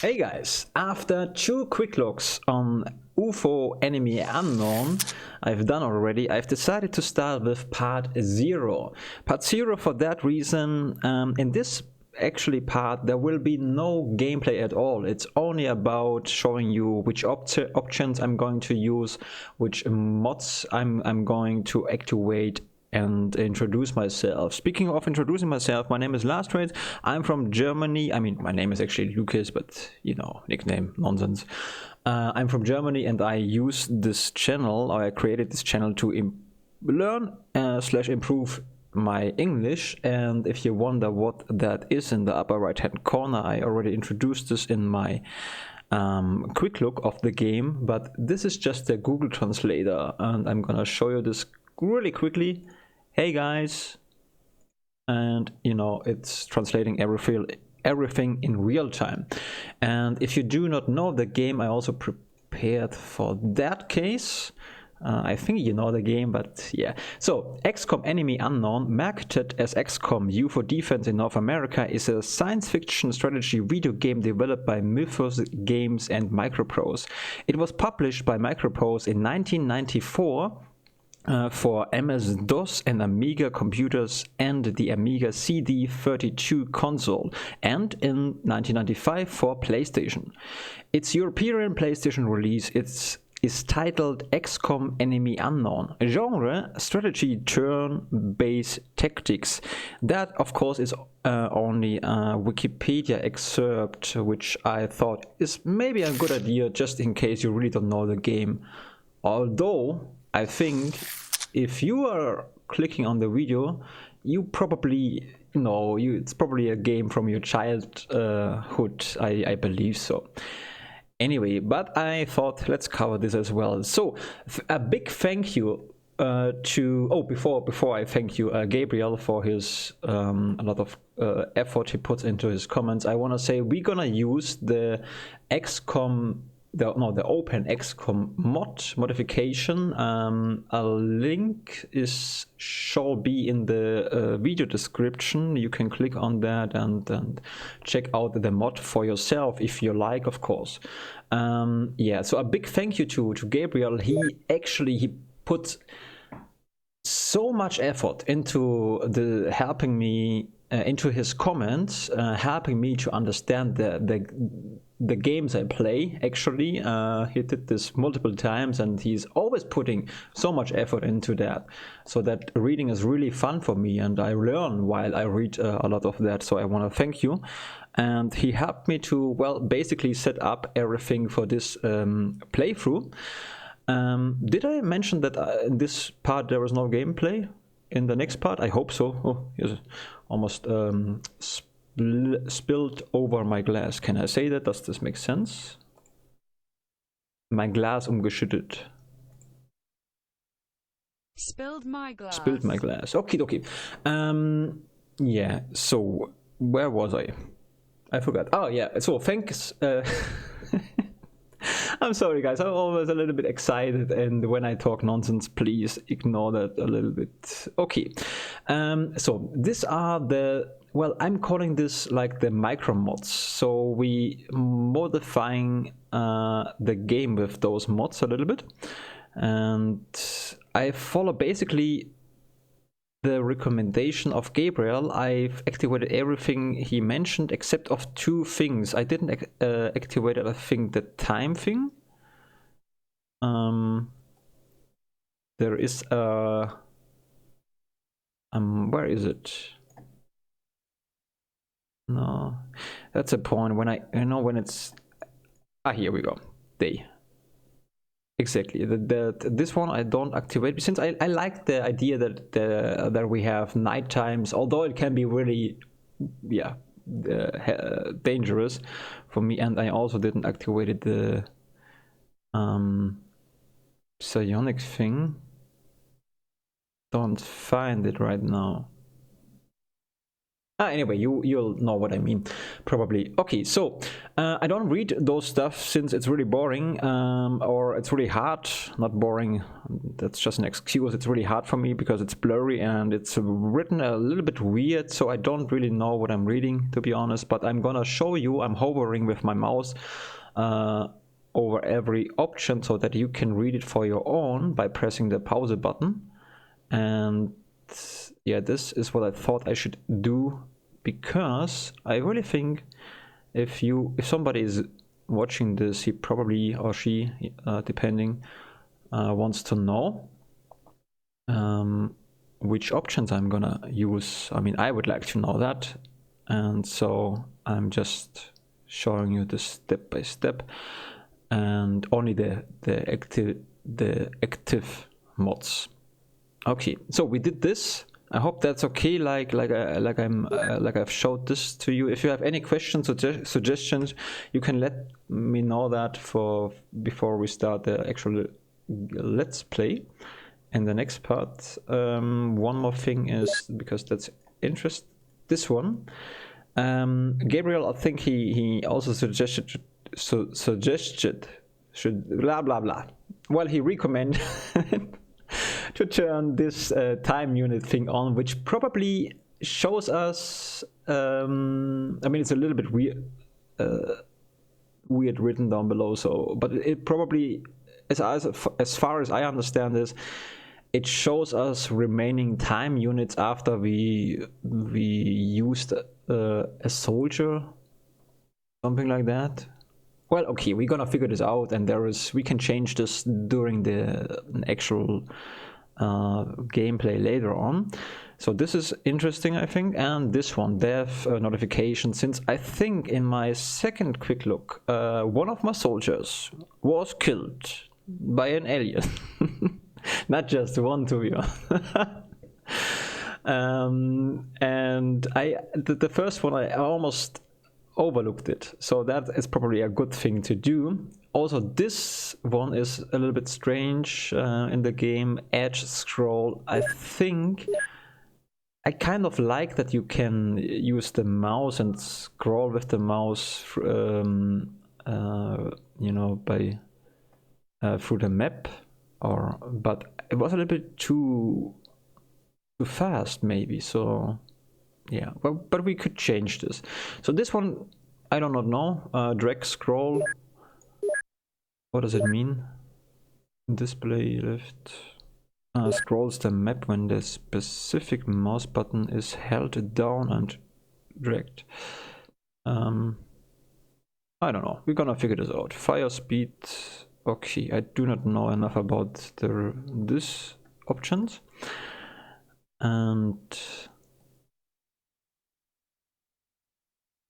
Hey guys, after 2 quick looks on UFO Enemy Unknown I've done already, I've decided to start with part 0. Part 0 for that reason, in this actually part there will be no gameplay at all. It's only about showing you which options I'm going to use, which mods I'm going to activate, and introduce myself. Speaking of introducing myself, my name is Lastrates. I'm from Germany. I mean, my name is actually Lucas, but you know, nickname nonsense. I'm from Germany, and I use this channel, or I created this channel to learn / improve my English. And if you wonder what that is in the upper right hand corner, I already introduced this in my quick look of the game, but this is just a Google translator, and I'm gonna show you this really quickly. Hey guys, and you know, it's translating everything in real time. And if you do not know the game, I also prepared for that case. I think you know the game, but yeah. So, XCOM Enemy Unknown, marketed as XCOM UFO Defense in North America, is a science fiction strategy video game developed by Mythos Games and MicroProse. It was published by MicroProse in 1994 for MS-DOS and Amiga computers and the Amiga CD32 console, and in 1995 for PlayStation. Its European PlayStation release is titled XCOM Enemy Unknown. Genre: strategy turn-based tactics. That, of course, is only a Wikipedia excerpt, which I thought is maybe a good idea just in case you really don't know the game. Although I think if you are clicking on the video, you probably know it's probably a game from your childhood. I believe so. Anyway, but I thought let's cover this as well. So a big thank you before I thank you Gabriel for his a lot of effort he puts into his comments. I want to say we're gonna use the XCOM the Open XCOM modification. A link shall be in the video description. You can click on that and check out the mod for yourself if you like, of course. Yeah, so a big thank you to Gabriel. He put so much effort into helping me into his comments, helping me to understand the games I play. Actually, he did this multiple times, and he's always putting so much effort into that. So that reading is really fun for me, and I learn while I read a lot of that. So I want to thank you. And he helped me to, well, basically set up everything for this playthrough. Did I mention that in this part there was no gameplay? In the next part? I hope so. Oh, yes. Almost spilled over my glass. Can I say that? Does this make sense? Mein Glas umgeschüttet. Spilled my glass. Spilled my glass. Okay. Yeah, so where was I? I forgot. Oh yeah, so thanks. I'm sorry guys, I'm always a little bit excited, and when I talk nonsense, please ignore that a little bit. Okay, so these are I'm calling this like the micro mods. So we modifying the game with those mods a little bit, and I follow basically the recommendation of Gabriel. I've activated everything he mentioned except of 2 things. I didn't activate, I think, the time thing. There is a where is it? No, that's a point when when it's here we go. Day. Exactly. This one I don't activate, since I like the idea that we have night times, although it can be really, yeah, dangerous for me. And I also didn't activate the psionic thing. Don't find it right now. Anyway, you'll know what I mean, probably. Okay, so I don't read those stuff since it's really boring, or it's really hard. Not boring, that's just an excuse. It's really hard for me because it's blurry and it's written a little bit weird, so I don't really know what I'm reading, to be honest. But I'm gonna show you. I'm hovering with my mouse over every option so that you can read it for your own by pressing the pause button. And yeah, this is what I thought I should do, because I really think if somebody is watching this, he probably, or she, depending, wants to know which options I'm gonna use. I mean, I would like to know that, and so I'm just showing you this step by step, and only the active mods. Okay, so we did this. I hope that's okay. Like I've showed this to you. If you have any questions or suggestions, you can let me know that before we start the actual let's play. And the next part, one more thing is, because that's interest. This one, Gabriel, I think he also suggested should blah blah blah. Well, he recommended to turn this time unit thing on, which probably shows us, I mean, it's a little bit weird written down below, so, but it probably, as far as I understand this, it shows us remaining time units after we used a soldier, something like that. Well, okay, we're gonna figure this out, and we can change this during the actual gameplay later on. So this is interesting, I think. And this one, dev notification, since I think in my second quick look, one of my soldiers was killed by an alien. Not just one, to be honest. And the first one, I almost overlooked it, so that is probably a good thing to do. Also, this one is a little bit strange in the game, edge scroll. I think I kind of like that you can use the mouse and scroll with the mouse, you know, by through the map, but it was a little bit too fast, maybe. So yeah, but we could change this. So this one, I do not know. Drag scroll. What does it mean? Display left. Scrolls the map when the specific mouse button is held down and dragged. I don't know. We're gonna figure this out. Fire speed. Okay, I do not know enough about this options. And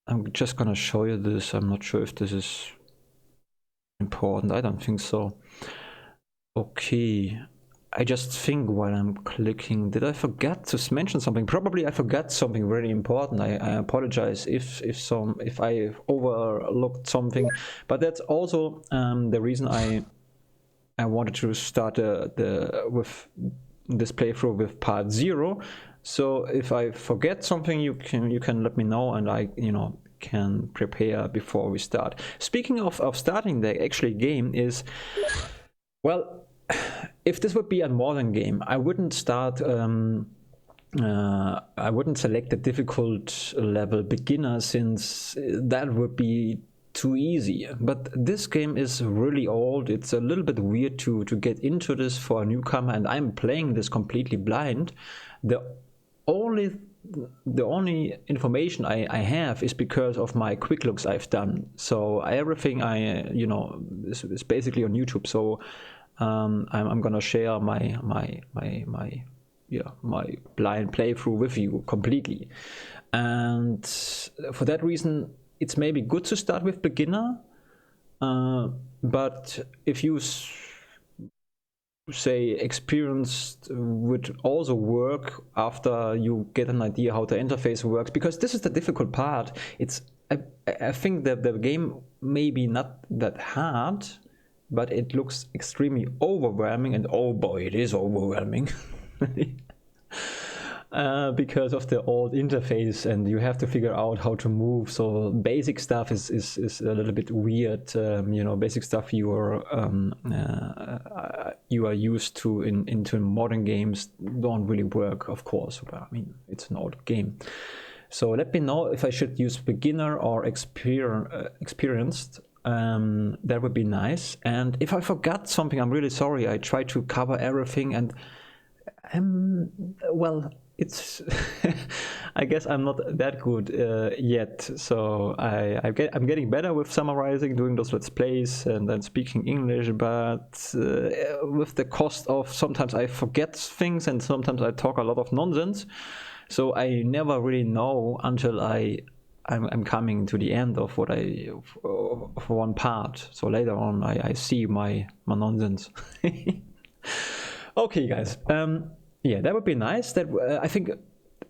I'm just gonna show you this. I'm not sure if this is important. I don't think so. Okay, I just think while I'm clicking, did I forget to mention something? Probably I forgot something very important. I apologize if I overlooked something, but that's also the reason I wanted to start with this playthrough with part 0. So if I forget something, you can let me know, and I can prepare before we start. Speaking of starting the actual game is, well, if this would be a modern game, I wouldn't start. I wouldn't select the difficult level beginner, since that would be too easy. But this game is really old. It's a little bit weird to get into this for a newcomer, and I'm playing this completely blind. The only information I have is because of my quick looks I've done. So everything is basically on YouTube. So I'm gonna share my blind playthrough with you completely. And for that reason, it's maybe good to start with beginner. But if you say experienced, would also work after you get an idea how the interface works, because this is the difficult part. I think that the game may be not that hard, but it looks extremely overwhelming, and oh boy, it is overwhelming. because of the old interface, and you have to figure out how to move. So basic stuff is a little bit weird. You know, basic stuff you are used to into modern games don't really work, of course. But I mean, it's an old game. So let me know if I should use beginner or experienced. That would be nice. And if I forgot something, I'm really sorry. I tried to cover everything, and well, it's I guess I'm not that good yet. So I'm getting better with summarizing, doing those let's plays, and then speaking English. But with the cost of sometimes I forget things, and sometimes I talk a lot of nonsense. So I never really know until I'm coming to the end of what for one part. So later on I see my nonsense. Okay, guys. Yeah, that would be nice. That I think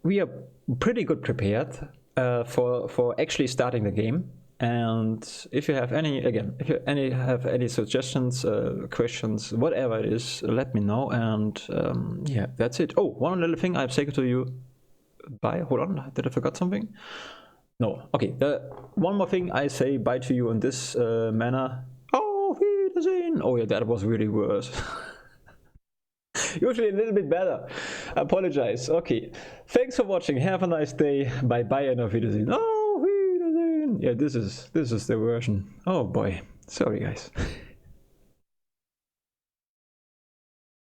we are pretty good prepared for actually starting the game. And if you have any suggestions, questions, whatever it is, let me know. And yeah, that's it. Oh, one little thing I've said to you. Bye. Hold on. Did I forget something? No. Okay. One more thing I say bye to you in this manner. Auf Wiedersehen. Oh yeah, that was really worse. Usually a little bit better. I apologize. Okay. Thanks for watching. Have a nice day. Bye bye and auf Wiedersehen. Auf Wiedersehen. Yeah, this is the version. Oh boy. Sorry guys.